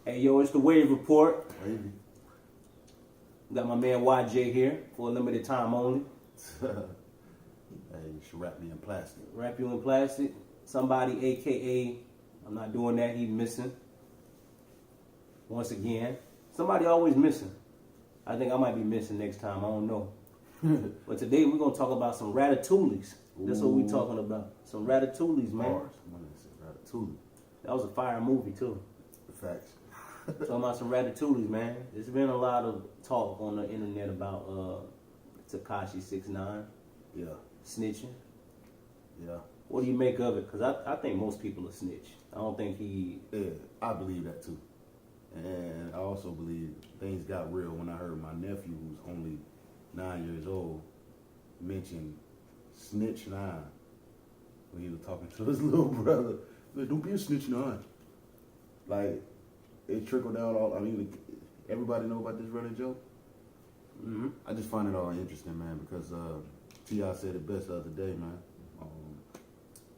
Hey, yo, it's the Wave Report. Maybe. Got my man YJ here for a limited time only. Hey, you should wrap me in plastic. Wrap you in plastic. Somebody, a.k.a. I'm not doing that. He's missing. Once again. Somebody always missing. I think I might be missing next time. I don't know. But today we're going to talk about some ratatouilles. That's what we're talking about. Some ratatouilles, man. Bars. When they say ratatouille. That was a fire movie, too. Facts. Talking about some ratatouilles, man. There's been a lot of talk on the internet about Tekashi 6ix9ine. Yeah. Snitching. Yeah. What do you make of it? Because I think most people are snitch. I don't think he... Yeah, I believe that too. And I also believe things got real when I heard my nephew, who's only 9 years old, mention Snitch 9 when he was talking to his little brother. Like, don't be a Snitch 9. Like, it trickled down all, I mean, everybody know about this running joke? Mm-hmm. I just find it all interesting, man, because T.I. said it best the other day, man.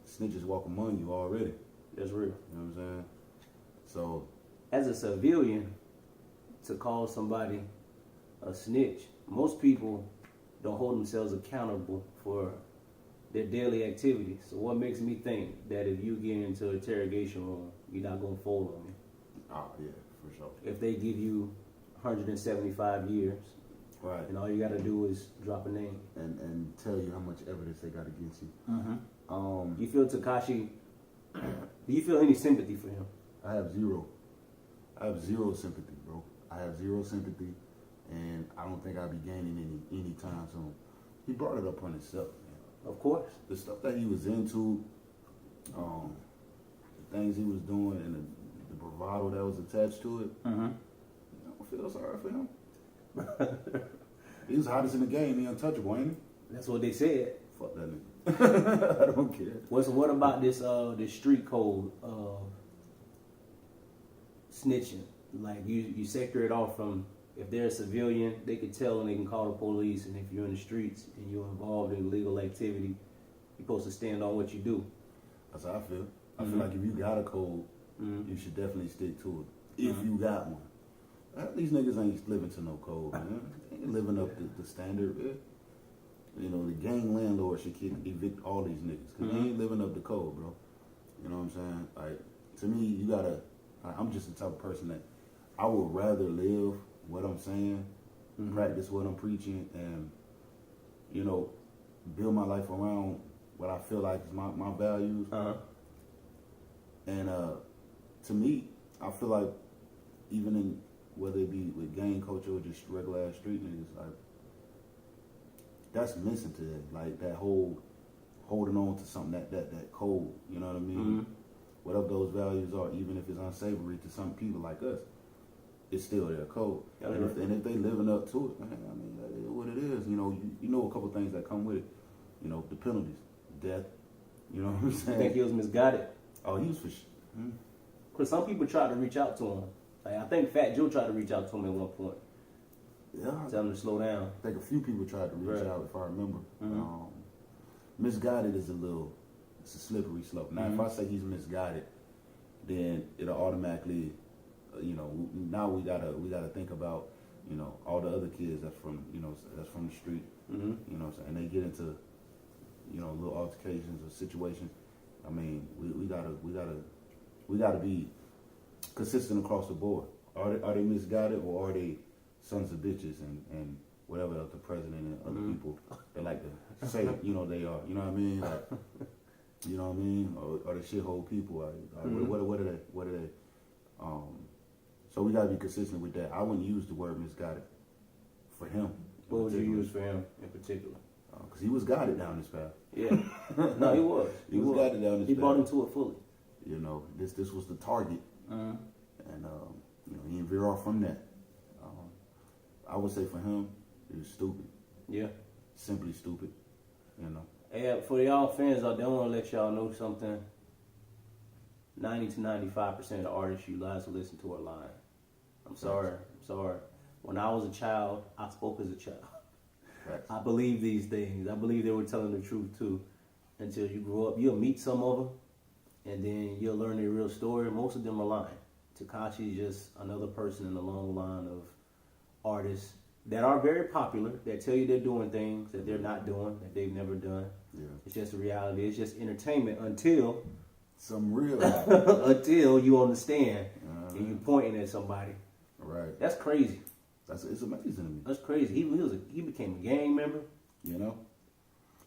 Snitches walk among you already. That's real. You know what I'm saying? So, as a civilian, to call somebody a snitch, most people don't hold themselves accountable for their daily activities. So what makes me think that if you get into an interrogation room, you're not going to fold on me? oh, yeah, for sure. If they give you 175 years, Right. and all you got to do is drop a name. And tell you how much evidence they got against you. Mm-hmm. You feel Tekashi, do you feel any sympathy for him? I have zero sympathy, bro. I have zero sympathy, and I don't think I'll be gaining any time soon. He brought it up on himself, man. Of course. The stuff that he was into, the things he was doing, and the bravado that was attached to it, Mm-hmm. I don't feel sorry for him. He was hottest in the game. He untouchable, ain't he? That's what they said. Fuck that nigga. I don't care. What about this street code of snitching? Like you sector it off from, if they're a civilian, they can tell and they can call the police, and if you're in the streets and you're involved in illegal activity, you're supposed to stand on what you do. That's how I feel. I feel like if you got a code, you should definitely stick to it. If you got one. These niggas ain't living to no code, man. They ain't living up to the standard. You know, the gang landlord should evict all these niggas because they ain't living up to code, bro. You know what I'm saying? Like, to me, you gotta. I'm just the type of person that I would rather live what I'm saying, practice what I'm preaching, and you know, build my life around what I feel like is my values. And to me, I feel like even in whether it be with gang culture or just regular ass street niggas, like that's missing today. Like that whole holding on to something that code. You know what I mean? Whatever those values are, even if it's unsavory to some people like us, it's still their code. And if they living up to it, man, I mean, that is what it is. You know a couple things that come with it. You know, the penalties, death. You know what I'm saying? I think he was misguided. Oh, he was for Because some people tried to reach out to him. Like, I think Fat Joe tried to reach out to him at one point. Yeah. Tell him to slow down. I think a few people tried to reach out, if I remember. Misguided is it's a slippery slope. Now, if I say he's misguided, then it'll automatically, now we gotta think about, all the other kids that's from the street. You know what I'm saying? And they get into, little altercations or situations. I mean, we gotta be consistent across the board. Are they misguided, or are they sons of bitches and whatever else the president and other people they like to say they are? You know what I mean? Like, you know what I mean? Or the shithole people? What are they? So we gotta be consistent with that. I wouldn't use the word misguided for him. What would you use for him in particular? Because he was guided down this path. Yeah. No, he was. He was guided down this path. He bought into it fully. This was the target. And he didn't veer off from that. I would say for him, it was stupid. Yeah. Simply stupid. Hey, for y'all fans out there, I want to let y'all know something. 90 to 95% of the artists you guys listen to are lying. I'm sorry. When I was a child, I spoke as a child. Facts. I believe these things. I believe they were telling the truth too. Until you grow up, you'll meet some of them, and then you'll learn their real story. Most of them are lying. Tekashi is just another person in the long line of artists that are very popular, that tell you they're doing things that they're not doing, that they've never done. Yeah. It's just a reality. It's just entertainment until some real until you understand and you're pointing at somebody. Right. That's crazy. It's amazing to me. That's crazy. He became a gang member. You know?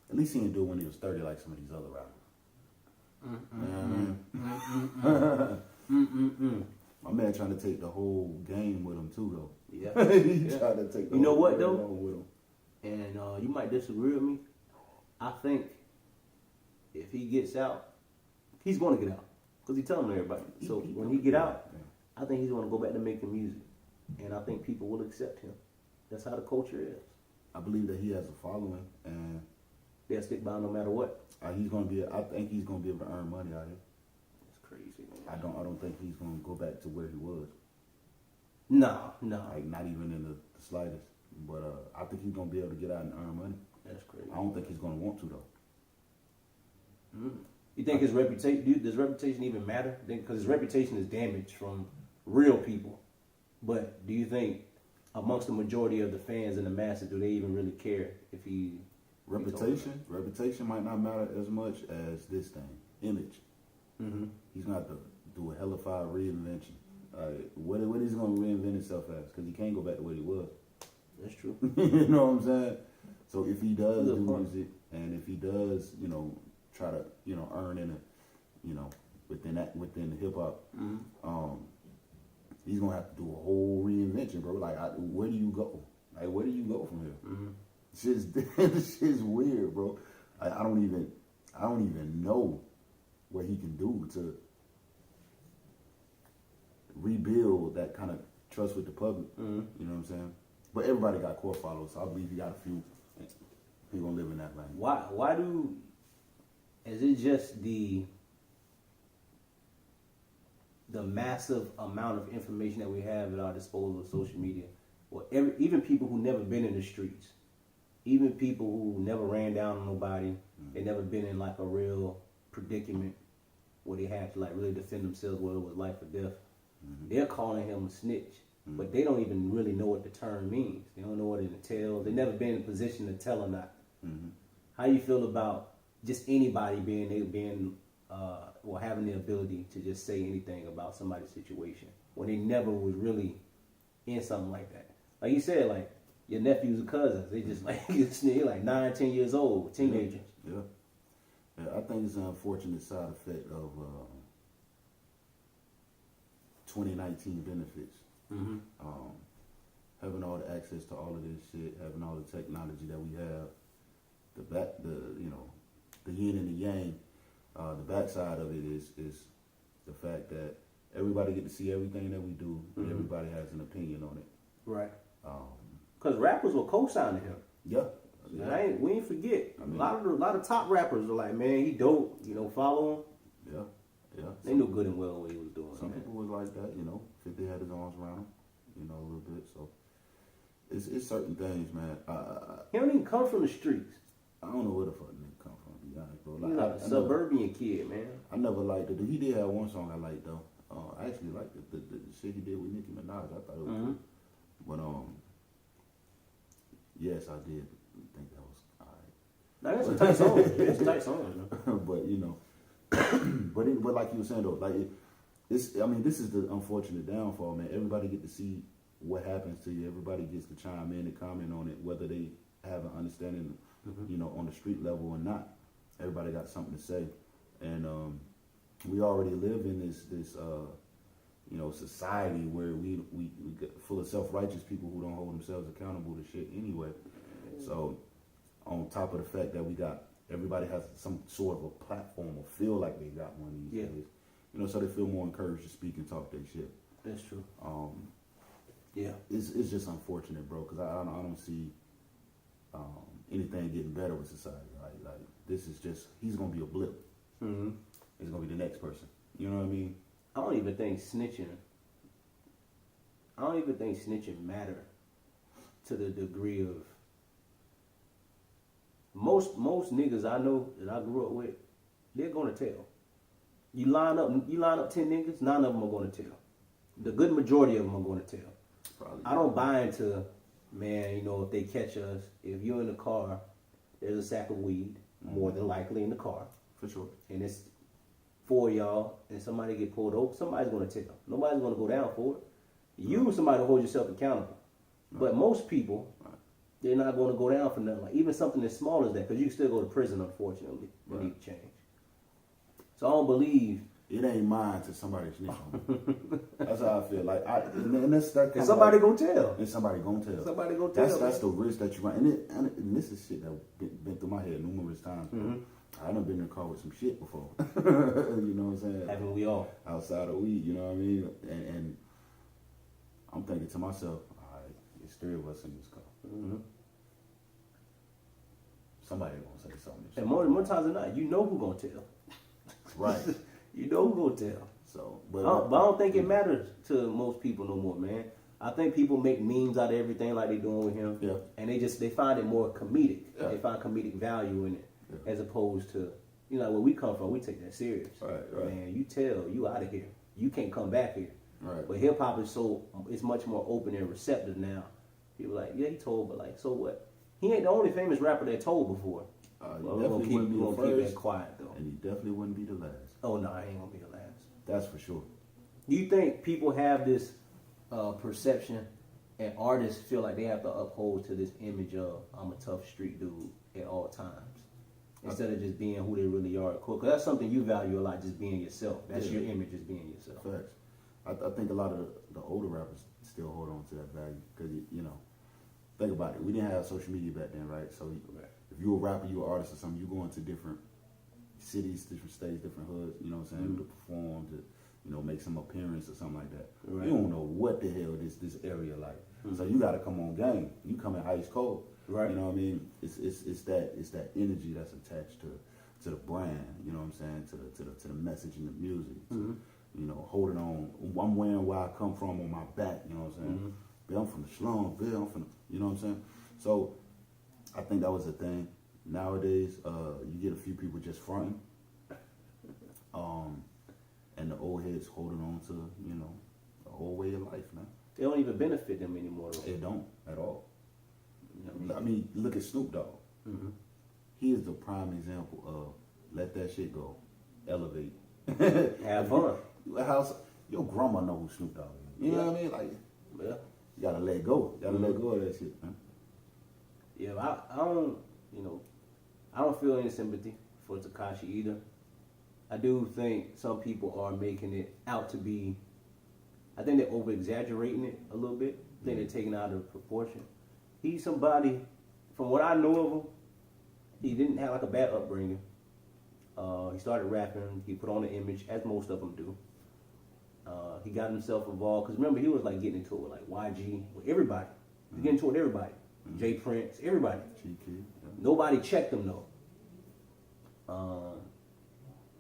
At least he didn't do it when he was 30 like some of these other rappers. My man trying to take the whole game with him too, though. Yeah. He tried to take the whole what game though? along with him. And you might disagree with me. I think if he gets out, he's going to get out because he's telling everybody. So when he get out, I think he's going to go back to making music, and I think people will accept him. That's how the culture is. I believe that he has a following, and they'll stick by him no matter what. He's going to be. I think he's going to be able to earn money out here. That's crazy, man. I don't think he's going to go back to where he was. No. Like not even in the slightest. But I think he's going to be able to get out and earn money. That's crazy. I don't think he's going to want to though. You think his reputation? Does reputation even matter? Because his reputation is damaged from real people. But do you think amongst the majority of the fans and the masses, do they even really care if he? Reputation might not matter as much as this thing, image. He's going to have to do a hellified reinvention. What is he going to reinvent himself as? Because he can't go back to what he was. That's true. You know what I'm saying? So if he does do music, and if he does, try to, earn in a, within the hip hop, he's gonna have to do a whole reinvention, bro. Like, where do you go? Like, where do you go from here? This shit's weird, bro. I don't even know what he can do to rebuild that kind of trust with the public. You know what I'm saying? But everybody got core followers, so I believe he got a few. He gonna live in that lane. Why is it just the massive amount of information that we have at our disposal of social media? Well, even people who never been in the streets, even people who never ran down on nobody, they never been in like a real predicament where they had to like really defend themselves, whether it was life or death. They're calling him a snitch. But they don't even really know what the term means. They don't know what it entails. They've never been in a position to tell or not. How you feel about just anybody having the ability to just say anything about somebody's situation when they never was really in something like that? Like you said, like your nephews and cousins, they just like they're like 9, 10 years old, teenagers. Yeah, I think it's an unfortunate side effect of 2019 benefits. Having all the access to all of this shit, having all the technology that we have, the yin and the yang, the backside of it is the fact that everybody get to see everything that we do, and everybody has an opinion on it. Right. Because rappers will co-signing him. Yeah. We ain't forget. A lot of top rappers are like, man, he dope. Follow him. Yeah. They knew good and well what he was doing. Some people was like that. 50 had his arms around him. A little bit. So it's certain things, man. He don't even come from the streets. I don't know where the fuck nigga come from. To be honest, bro. He's like a suburban kid, man. I never liked it. He did have one song I liked though. I actually liked the shit he did with Nicki Minaj. I thought it was good. But yes, I did think that was alright. Now that's a tight song. It's a tight song, man. But like you were saying though, like this is the unfortunate downfall, man. Everybody get to see what happens to you. Everybody gets to chime in and comment on it, whether they have an understanding, on the street level or not. Everybody got something to say, and we already live in this society where we get full of self-righteous people who don't hold themselves accountable to shit anyway. So on top of the fact that everybody has some sort of a platform or feel like they got one these days. So they feel more encouraged to speak and talk their shit. That's true. It's just unfortunate, bro, because I don't see anything getting better with society. Like this is just, he's gonna be a blip. It's gonna be the next person. You know what I mean? I don't even think snitching matter to the degree of most niggas I know that I grew up with. They're gonna tell. You line up 10 niggas, 9 of them are gonna tell. the good majority of them are going to tell. Probably. I don't buy into, man, you know, if they catch us, if you're in the car, there's a sack of weed, more than likely in the car. For sure. And it's 4 of y'all, and somebody get pulled over, somebody's going to tell. Nobody's going to go down for it. You, somebody to hold yourself accountable. But most people, they're not going to go down for nothing. Like even something as small as that, because you can still go to prison, unfortunately. You need to change. So I don't believe. It ain't mine to somebody snitch on me. That's how I feel. Like and that's that. And somebody gonna tell. And somebody gonna tell. Somebody gonna tell. That's the risk that you run. And this is shit that been through my head numerous times. I done been in the car with some shit before. You know what I'm saying? Haven't we all? Outside of weed, you know what I mean? And I'm thinking to myself, all right, there's 3 of us in this car. Somebody gonna say something. And more times than not, you know who gonna tell. Right. You know who gonna tell. So, but I don't think it matters to most people no more, man. I think people make memes out of everything like they doing with him. Yeah. And they find it more comedic. Yeah. They find comedic value in it. Yeah. As opposed to, you know, where we come from, we take that serious. Right. Man, you tell, you out of here. You can't come back here. Right. But hip hop is it's much more open and receptive now. People like, yeah, he told, but like, so what? He ain't the only famous rapper that told before. Well, we're gonna keep that quiet though. And he definitely wouldn't be the last. Oh no, he ain't gonna be the last. That's for sure. Do you think people have this perception, and artists feel like they have to uphold to this image of I'm a tough street dude at all times, instead of just being who they really are? Because that's something you value a lot, just being yourself. That's your image, just being yourself. Facts. I think a lot of the older rappers still hold on to that value because you know, think about it. We didn't have social media back then, right? So if you were a rapper, you were an artist or something, you go into different cities, different states, different hoods. You know what I'm saying? To perform, to make some appearance or something like that. Right. You don't know what the hell this area like. So you got to come on game. You come in ice cold. Right. You know what I mean? It's that energy that's attached to the brand. You know what I'm saying? To the message and the music. You know, holding on. I'm wearing where I come from on my back. You know what I'm saying? Bill, I'm from the slum. Bill, I'm from the, you know what I'm saying? So I think that was a thing. Nowadays, you get a few people just fronting. And the old heads holding on to, the old way of life, man. They don't even benefit them anymore, though. They don't at all. You know, I mean, look at Snoop Dogg. He is the prime example of let that shit go, elevate, have fun. Your grandma know who Snoop Dogg is. You know what I mean? Like, you gotta let go. You gotta let go of that shit, man. Yeah, I don't feel any sympathy for Tekashi either. I do think some people are making it out to be, I think they're over-exaggerating it a little bit. I think they're taking it out of proportion. He's somebody, from what I know of him, he didn't have like a bad upbringing. He started rapping, he put on an image, as most of them do. He got himself involved, because remember, he was like getting into it with like YG, with everybody. He was getting into it with everybody. Jay Prince, everybody. Nobody checked him though.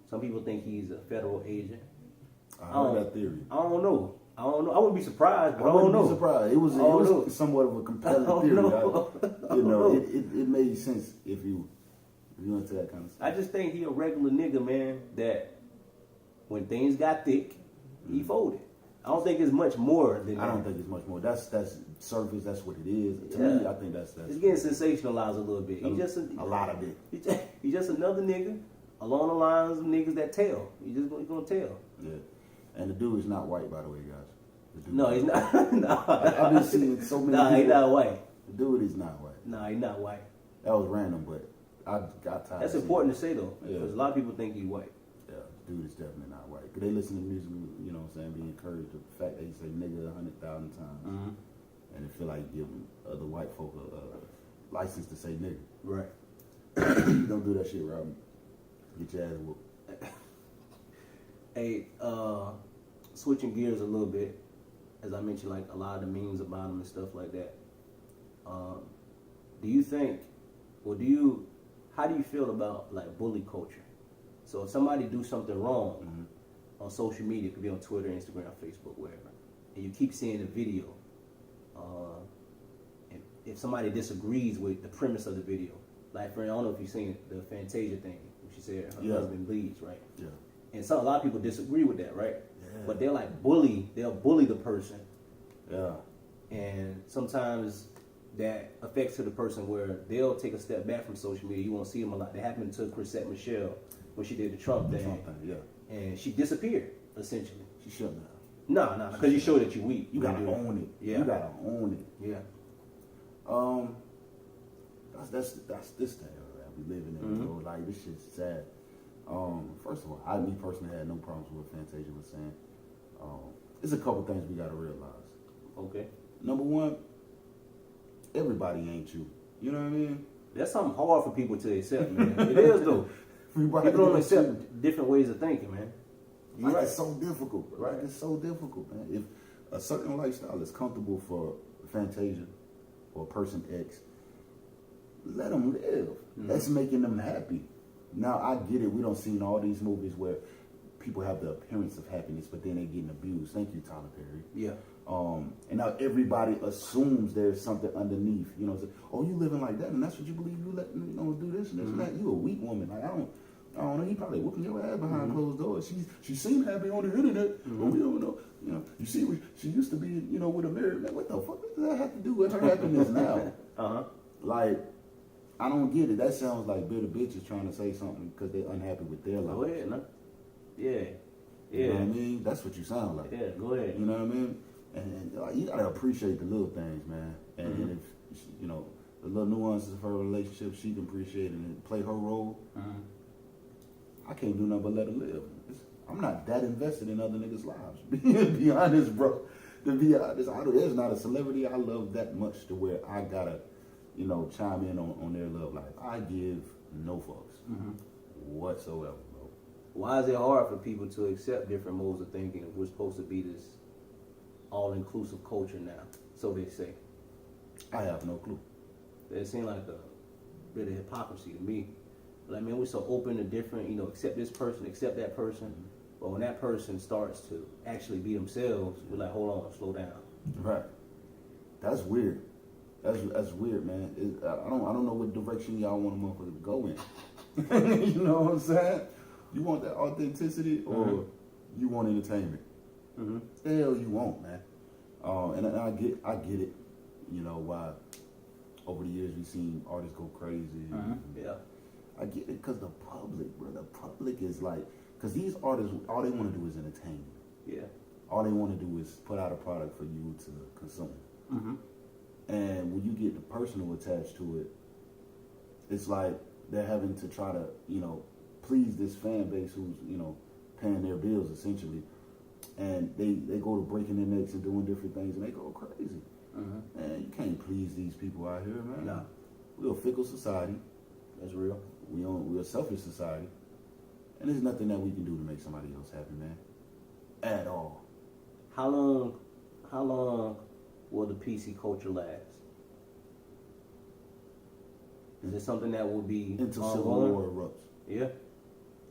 Some people think he's a federal agent. I heard that theory. I don't know. I wouldn't be surprised, but I wouldn't don't know. be surprised. It was somewhat of a compelling theory. It made sense if you into that kind of stuff. I just think he a regular nigga, man, that when things got thick, he folded. I don't think it's much more than that. I don't think it's much more. That's surface. That's what it is. To me, I think that's. It's getting sensationalized a little bit. He's just a lot of it. He's just another nigga along the lines of niggas that tell. He's gonna tell. Yeah, and the dude is not white, by the way, guys. No, he's not. No. I've been seeing so many. Nah, he's not white. The dude is not white. Nah, he's not white. That was random, but I got tired. That's important to say though, because a lot of people think he's white. Yeah, dude is definitely not white. Cause they listen to music, you know what I'm saying, be encouraged to the fact that he say nigga 100,000 times, and they feel like giving other white folk a license to say nigga. Right. Don't do that shit, Robin. Get your ass whooped. Hey, switching gears a little bit, as I mentioned, like a lot of the memes about him and stuff like that. Do you think, how do you feel about like bully culture? So if somebody do something wrong on social media, it could be on Twitter, Instagram, Facebook, wherever, and you keep seeing the video, if somebody disagrees with the premise of the video, like for I don't know if you've seen the Fantasia thing, she said her husband bleeds, right? Yeah. And so a lot of people disagree with that, right? Yeah. but they'll like bully the person. Yeah. And sometimes that affects to the person where they'll take a step back from social media. You won't see them a lot. That happened to Chrisette Michelle when she did the Trump thing. Yeah. And she disappeared, essentially. She shouldn't have. No, because you showed that you weak. You gotta own it. Yeah. You gotta own it. Yeah. That's this thing that we living in. You know, like this shit's sad. First of all, me personally had no problems with what Fantasia was saying. There's a couple things we gotta realize. Okay. Number one, everybody ain't you. You know what I mean? That's something hard for people to accept, man. It is though. People don't accept different ways of thinking, man. You're right. It's so difficult. Right. It's so difficult, man. If a certain lifestyle is comfortable for Fantasia or person X, let them live. That's making them happy. Now, I get it. We don't see in all these movies where people have the appearance of happiness, but then they're getting abused. Thank you, Tyler Perry. Yeah. And now everybody assumes there's something underneath. You know, oh, you living like that, and that's what you believe. You let do this and this and that. You a weak woman. Like I don't know. He probably whooping your ass behind closed doors. She seemed happy on the internet, but we don't know. You know, you see, she used to be, with a married man. What the fuck does that have to do with her happiness now? Like, I don't get it. That sounds like bitter bitches trying to say something because they're unhappy with their life. Go ahead, man. Yeah. You know what I mean? That's what you sound like. Yeah, go ahead. You know what I mean? And you gotta appreciate the little things, man. And if the little nuances of her relationship, she can appreciate it and play her role. I can't do nothing but let her live. I'm not that invested in other niggas' lives. Be honest, bro. To be honest, there's not a celebrity I love that much to where I gotta, chime in on their love life. I give no fucks whatsoever, bro. Why is it hard for people to accept different modes of thinking if we're supposed to be this all-inclusive culture now? So they say. I have no clue. It seems like a bit of hypocrisy to me. Like, man, we're so open to different, accept this person, accept that person. But when that person starts to actually be themselves, we're like, hold on, slow down. Right. That's weird. That's weird, man. I don't know what direction y'all want a motherfucker to go in. You know what I'm saying? You want that authenticity or you want entertainment? The hell you want, man. And I get it. Why over the years we've seen artists go crazy. Yeah. I get it because the public, bro. The public is like, because these artists, all they want to do is entertain you. Yeah. All they want to do is put out a product for you to consume. And when you get the personal attached to it, it's like they're having to try to, please this fan base who's, paying their bills essentially. And they go to breaking their necks and doing different things and they go crazy. Man, you can't please these people out here, man. No. We're a fickle society. That's real. We're a selfish society. And there's nothing that we can do to make somebody else happy, man. At all. How long will the PC culture last? Is it something that will be until Civil War erupts? Yeah.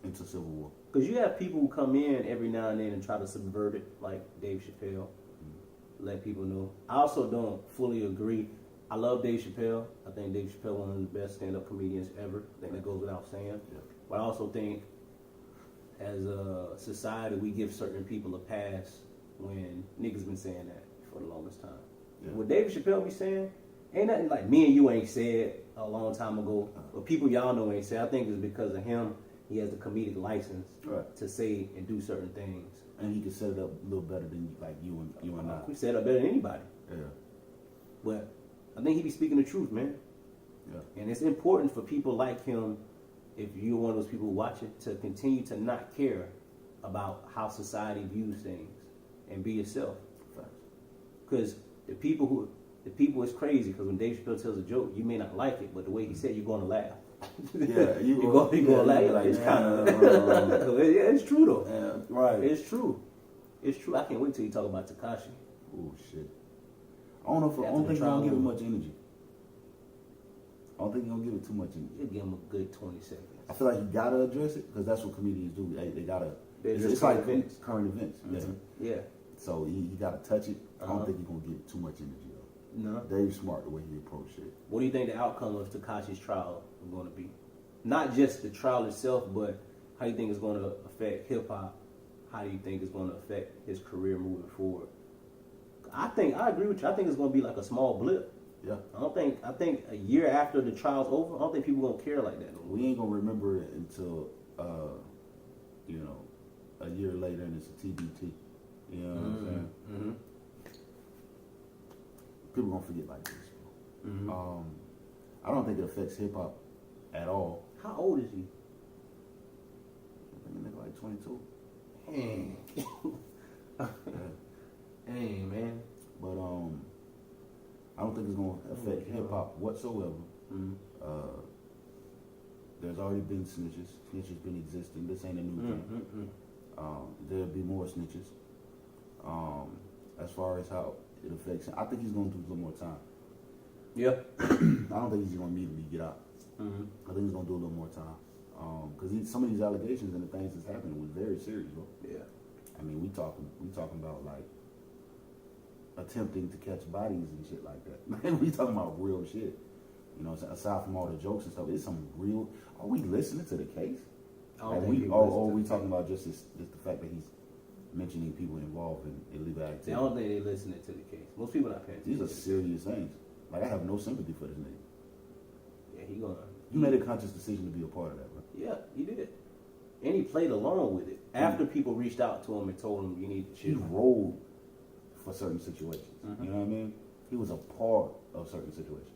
Until Civil War. Because you have people who come in every now and then and try to subvert it, like Dave Chappelle. Let people know. I also don't fully agree. I love Dave Chappelle. I think Dave Chappelle one of the best stand-up comedians ever. I think that goes without saying. Yeah. But I also think as a society, we give certain people a pass when niggas been saying that for the longest time. Yeah. What Dave Chappelle be saying, ain't nothing like me and you ain't said a long time ago. But people y'all know ain't said. I think it's because of him. He has the comedic license to say and do certain things. And he can set it up a little better than like you and I. He set it up better than anybody. Yeah. But I think he be speaking the truth, man. Yeah. And it's important for people like him, if you're one of those people watching, to continue to not care about how society views things and be yourself. Because the people is crazy. Because when Dave Chappelle tells a joke, you may not like it, but the way he said, you're going to laugh. Yeah, you're going to laugh. You're like, it's kind of. Yeah, it's true though. Yeah, right. It's true. It's true. I can't wait till you talk about Tekashi. Oh shit. I don't think he's gonna give it much energy. I don't think he's gonna give it too much energy. You'll give him a good 20 seconds. I feel like you gotta address it because that's what comedians do. They gotta. It's like current events. Yeah. So he gotta touch it. I don't think he's gonna give too much energy though. No. Dave's smart the way he approached it. What do you think the outcome of Tekashi's trial is going to be? Not just the trial itself, but how you think it's going to affect hip hop how do you think it's going to affect his career moving forward? I agree with you. I think it's going to be like a small blip. Yeah. I think a year after the trial's over, I don't think people going to care like that no more. We ain't going to remember it until, you know, a year later and it's a TBT. You know what I'm saying? Mm-hmm. People going to forget like this. Mm-hmm. I don't think it affects hip hop at all. How old is he? I think like 22. Dang. Dang, man. But I don't think it's gonna affect hip hop whatsoever. Mm-hmm. There's already been snitches. Snitches been existing. This ain't a new thing. There'll be more snitches. As far as how it affects him, I think he's gonna do a little more time. Yeah. I don't think he's gonna immediately get out. Mm-hmm. I think he's gonna do a little more time. Because some of these allegations and the things that's happening was very serious, bro. Yeah. I mean, we talking about like attempting to catch bodies and shit like that. We talking about real shit. You know, aside from all the jokes and stuff, it's some real. Are we listening to the case? We talking about just the fact that he's mentioning people involved in illegal activity? I don't think they listening to the case. Most people not paying attention. These are serious things. Like, I have no sympathy for this nigga. Yeah, he gonna. You made a conscious decision to be a part of that, bro. Yeah, he did. And he played along with it. After people reached out to him and told him you need to chill. He rolled for certain situations. Mm-hmm. You know what I mean? He was a part of certain situations.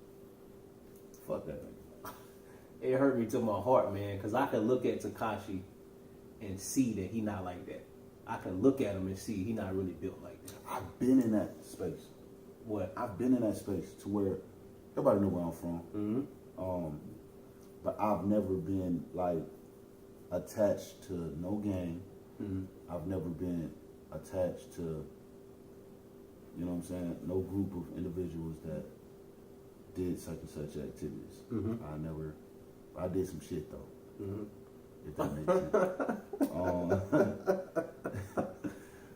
Fuck that nigga. It hurt me to my heart, man, because I can look at Tekashi and see that he not like that. I can look at him and see he not really built like that. I've been in that space. What? I've been in that space to where everybody know where I'm from. Mm-hmm. But I've never been like attached to no gang. Mm-hmm. I've never been attached to, you know what I'm saying, no group of individuals that did such and such activities. Mm-hmm. I did some shit though. Mm-hmm. If that makes sense.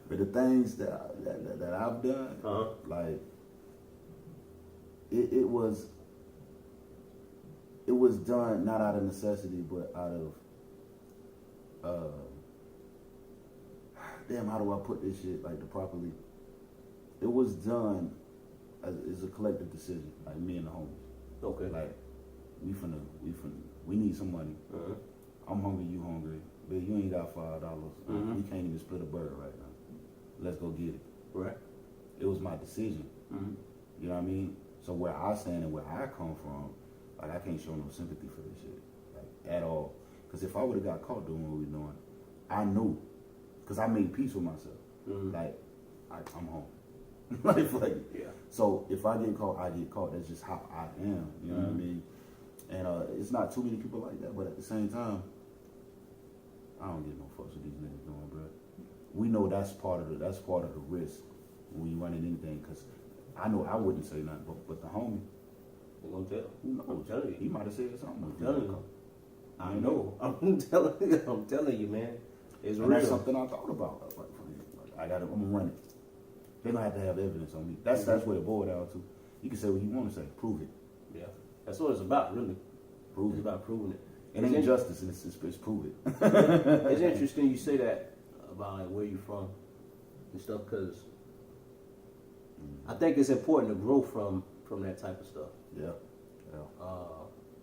But the things that I've done, like it was done not out of necessity, but out of damn, how do I put this shit like properly? It was done as a collective decision, like me and the homies. Okay. Like we need some money. Uh-huh. I'm hungry, you hungry. But you ain't got $5. Mm-hmm. We can't even split a burger right now. Let's go get it. Right. It was my decision. Mm-hmm. You know what I mean? So where I stand and where I come from, like I can't show no sympathy for this shit, like at all. Because if I would have got caught doing what we doing, I knew, because I made peace with myself. Mm-hmm. Like I'm home. like yeah. So if I get caught, I get caught. That's just how I am. You know what I mean? And it's not too many people like that, but at the same time, I don't get no fucks with these niggas doing, bro. We know that's part of the risk when you running anything. Because I know I wouldn't say nothing, but the homie, I'm gonna tell. who knows? I'm telling you. He might have said something. I'm telling you. I know. I'm telling you, man. It's and real. that's something I thought about. I'm gonna run it. They don't have to have evidence on me. That's what it boiled down to. You can say what you want to say. Prove it. Yeah. That's what it's about, really. Prove it's it. about proving it. It ain't justice, and it's prove it. It's interesting you say that about like where you from and stuff, because I think it's important to grow from that type of stuff. Yeah.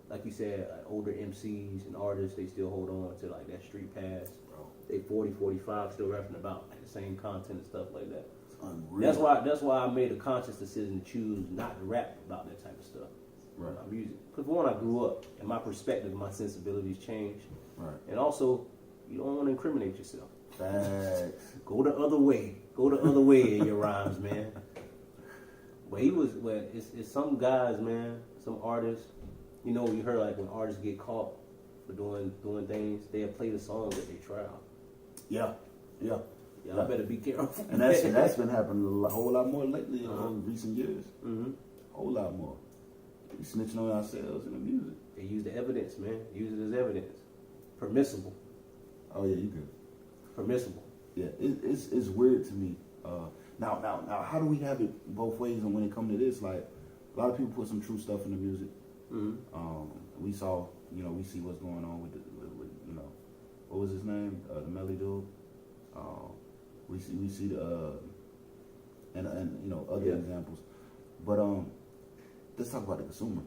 Like you said, like older MCs and artists, they still hold on to like that street pass. Bro. They 40, 45, still rapping about like, the same content and stuff like that. It's unreal. That's why I made a conscious decision to choose not to rap about that type of stuff. Right. My music. Because for one, I grew up and my perspective, my sensibilities changed. Right. And also, you don't want to incriminate yourself. Facts. Go the other way. Go the other way in your rhymes, man. But it's some guys, man, some artists. You know, you heard like when artists get caught for doing things, they'll play the songs at their trial. Yeah. Y'all better be careful. And that's been happening a whole lot more lately in recent years. Mm-hmm. A whole lot more. We snitching on ourselves in the music. They use the evidence, man. Use it as evidence. Permissible. Oh yeah, you good. Permissible. Yeah, it's weird to me. Now, how do we have it both ways? And when it comes to this, like a lot of people put some true stuff in the music. Mm-hmm. We saw, we see what's going on with what was his name? The Melly dude. We see the and you know other examples, but let's talk about the consumer.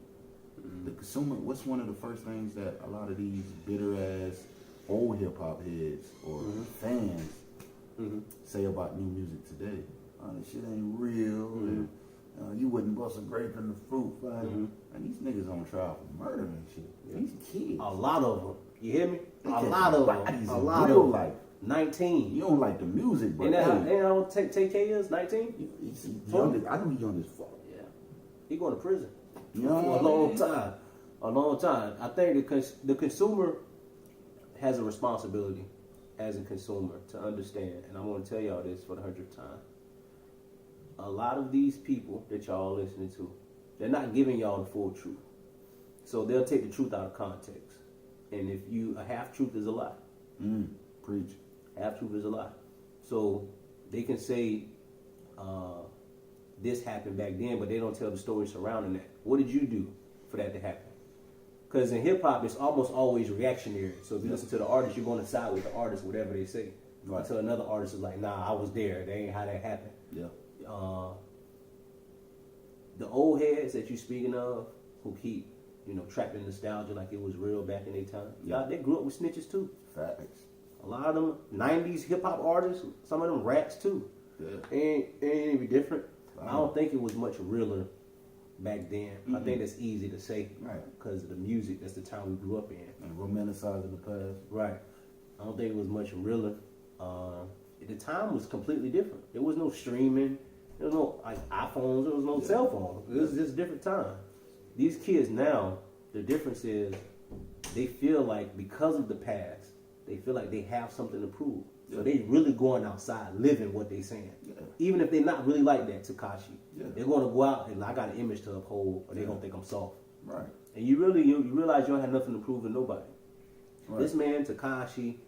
The consumer. What's one of the first things that a lot of these bitter ass old hip hop heads or fans say about new music today? This shit ain't real. And, you wouldn't bust a grape in the fruit fight. And these niggas on trial for murder and shit. These kids. A lot of them. You hear me? A lot of them. A lot real of them. life. 19. You don't like the music, but and how take is 19? He's young. I know he's young as fuck. Yeah. He going to prison. You know for a long time. A long time. I think the consumer has a responsibility as a consumer to understand, and I'm going to tell y'all this for the 100th time. A lot of these people that y'all listening to, they're not giving y'all the full truth. So they'll take the truth out of context. And if a half truth is a lie. Preach. Half truth is a lie. So they can say this happened back then, but they don't tell the story surrounding that. What did you do for that to happen? Because in hip hop, it's almost always reactionary. So if you listen to the artist, you're going to side with the artist, whatever they say. Right. Until another artist is like, nah, I was there. That ain't how that happened. Yeah. The old heads that you speaking of, who keep, trapped in nostalgia like it was real back in their time. Y'all, they grew up with snitches too. Facts. A lot of them 90s hip hop artists, some of them rats too. Yeah. Ain't any different. Wow. I don't think it was much realer back then. I think that's easy to say. Right. Because of the music, that's the time we grew up in. And romanticizing the past. Right. I don't think it was much realer. The time was completely different. There was no streaming. There was no iPhones. There was no cell phone. It was just a different time. These kids now, the difference is they feel like because of the past, they feel like they have something to prove. So they really going outside living what they saying. Yeah. Even if they're not really like that, Tekashi. Yeah. They're going to go out and I got an image to uphold or they're going to think I'm soft. Right. And you realize you don't have nothing to prove to nobody. Right. This man, Tekashi,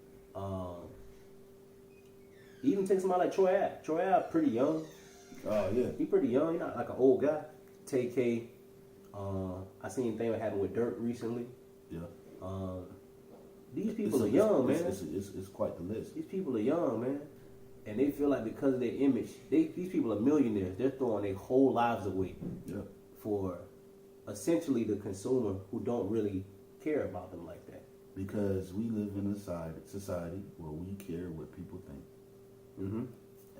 even take somebody like Troy Ave. Troy Ave pretty young. Oh, yeah. He pretty young. He's not like an old guy. TK. I seen a thing that happened with Dirt recently. Yeah. These people are young, man. It's quite the list. These people are young, man. And they feel like because of their image, these people are millionaires. They're throwing their whole lives away for essentially the consumer who don't really care about them like that. Because we live in a society where we care what people think. Mm-hmm.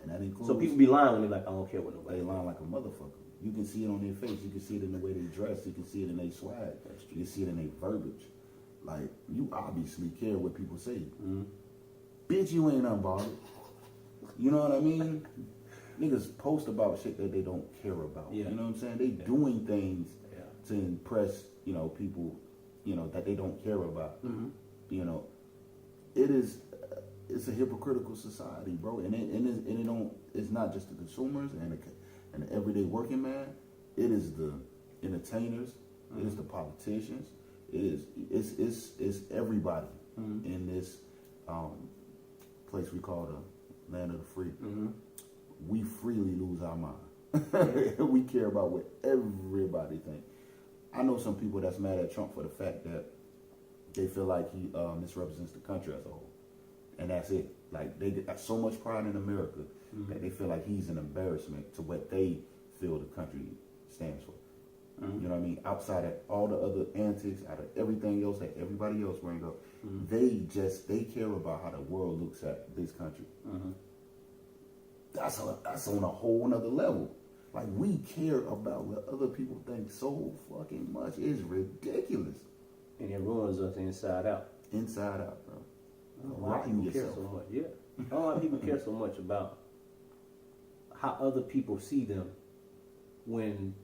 And that includes... So people be lying when they're like, I don't care what nobody. They lying like a motherfucker. You can see it on their face. You can see it in the way they dress. You can see it in their swag. You can see it in their verbiage. Like, you obviously care what people say. Mm-hmm. Bitch, you ain't unbothered. You know what I mean? Niggas post about shit that they don't care about. Yeah. You know what I'm saying? They doing things to impress, people, that they don't care about. Mm-hmm. It's a hypocritical society, bro. And it's not just the consumers and the everyday working man. It is the entertainers. Mm-hmm. It is the politicians. It's everybody in this place we call the land of the free. Mm-hmm. We freely lose our mind. We care about what everybody thinks. I know some people that's mad at Trump for the fact that they feel like he misrepresents the country as a whole. And that's it. Like, they got so much pride in America that they feel like he's an embarrassment to what they feel the country stands for. Mm-hmm. You know what I mean? Outside of all the other antics, out of everything else that everybody else brings up, they care about how the world looks at this country. Mm-hmm. That's on a whole nother level. Like, we care about what other people think so fucking much. It's ridiculous. And it ruins us inside out. Inside out, bro. Why people care so much? Yeah. I don't know why people care so much about how other people see them when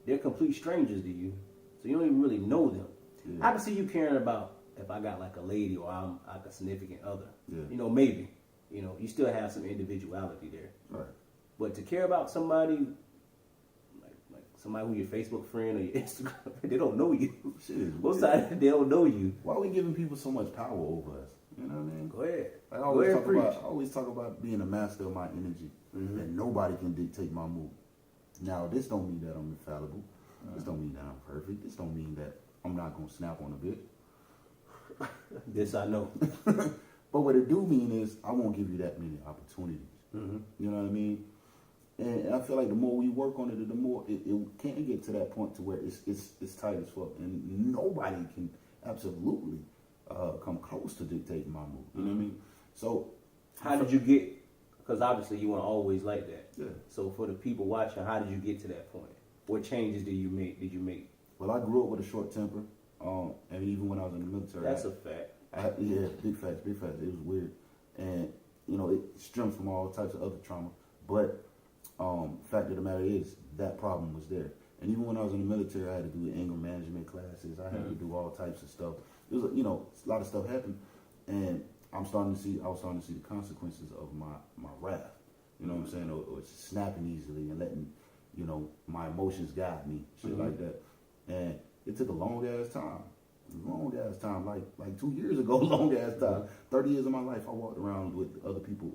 they're complete strangers to you. So you don't even really know them. Yeah. I can see you caring about if I got like a lady or I'm like a significant other. Yeah. Maybe. You still have some individuality there. Right. But to care about somebody like somebody who's your Facebook friend or your Instagram, they don't know you. Most times they don't know you. Why are we giving people so much power over us? You know what I mean? Go ahead. Like, I always talk about being a master of my energy, and nobody can dictate my mood. Now, this don't mean that I'm infallible. This don't mean that I'm perfect. This don't mean that I'm not gonna snap on a bitch. This I know. But what it do mean is I won't give you that many opportunities. Mm-hmm. You know what I mean? And I feel like the more we work on it, the more it can't get to that point to where it's tight as fuck, and nobody can absolutely come close to dictating my move. You know what I mean? So, how did you get? Because obviously you weren't always like that. Yeah. So for the people watching, how did you get to that point? What changes did you make? Well, I grew up with a short temper, and even when I was in the military, that's a fact. Yeah, big facts. It was weird, and you know it stems from all types of other trauma. But fact of the matter is that problem was there, and even when I was in the military, I had to do anger management classes. I had to do all types of stuff. It was, you know, a lot of stuff happened, and I was starting to see the consequences of my wrath. You know what I'm saying? Or snapping easily and letting, you know, my emotions guide me, shit like that. And it took a long ass time, like 2 years ago, long ass time. 30 years of my life, I walked around with other people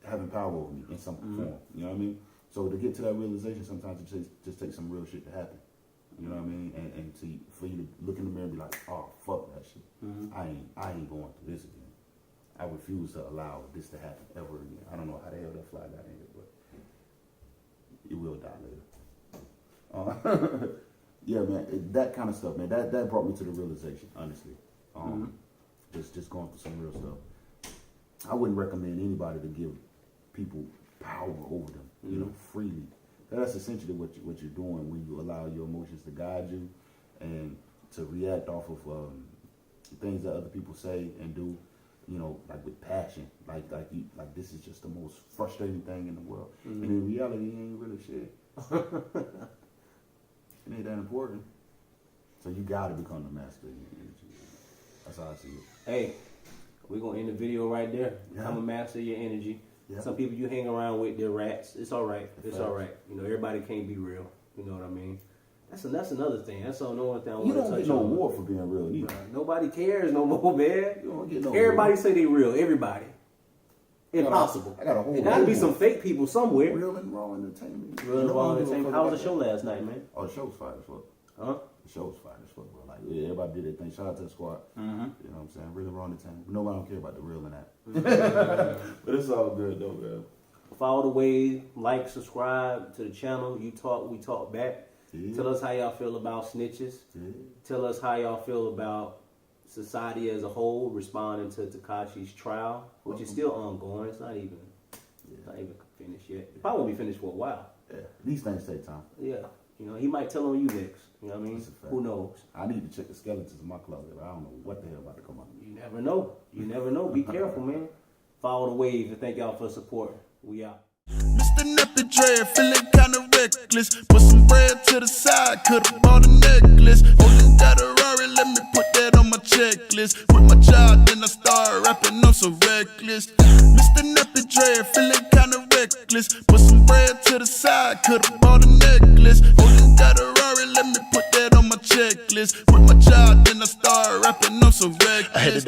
having power over me in some form. You know what I mean? So to get to that realization, sometimes it just takes some real shit to happen. You know what I mean? And for you to look in the mirror and be like, oh, fuck that shit. I ain't going through this again. I refuse to allow this to happen ever again. I don't know how the hell that fly got in it, but it will die later. Yeah, man, that kind of stuff, man. That brought me to the realization, honestly. Just going through some real stuff. I wouldn't recommend anybody to give people power over them, you know, freely. That's essentially what you're doing when you allow your emotions to guide you and to react off of things that other people say and do. You know, like with passion, like this is just the most frustrating thing in the world. And in reality, it ain't really shit. It ain't that important. So you gotta become the master of your energy. That's how I see it. Hey, we're gonna end the video right there. Become a master of your energy. Yeah. Some people you hang around with, they're rats. It's all right. It's all right. You know, everybody can't be real. You know what I mean? That's another thing. That's another thing I want to touch on. You don't get no more for being real either. Nobody cares no more, man. You don't get no Everybody more. say they real. Everybody. Impossible. I got a whole. There gotta be some fake people somewhere. Real and raw entertainment. Real and raw entertainment. How was the show last night, man? Oh, the show was fire as fuck. Huh? The show was fire as fuck, bro. Like, yeah, everybody did their thing. Shout out to the squad. You know what I'm saying? Real and raw entertainment. Nobody don't care about the real and that. But it's all good though, man. Follow the wave, like, subscribe to the channel. You talk, we talk back. Yeah. Tell us how y'all feel about snitches. Yeah. Tell us how y'all feel about society as a whole responding to Tekashi's trial, which is still ongoing. It's not even finished yet. It probably won't be finished for a while. Yeah, these things take time. Yeah, you know, he might tell on you next. You know what I mean? Who knows? I need to check the skeletons in my closet. I don't know what the hell about to come out. You never know. You never know. Be careful, man. Follow the wave, and thank y'all for supporting. We out. Mr. Nappy Dread, feeling kinda reckless. Put some bread to the side, could've bought a necklace. Oh, you got a Rari, let me put that on my checklist. Quit my job, then I start rapping, I'm so reckless. Mr. Nappy Dread, feeling kinda reckless. Put some bread to the side, could've bought a necklace. Oh, you got a Rari, let me put that on my checklist. Quit my job, then I start rapping, I'm so reckless.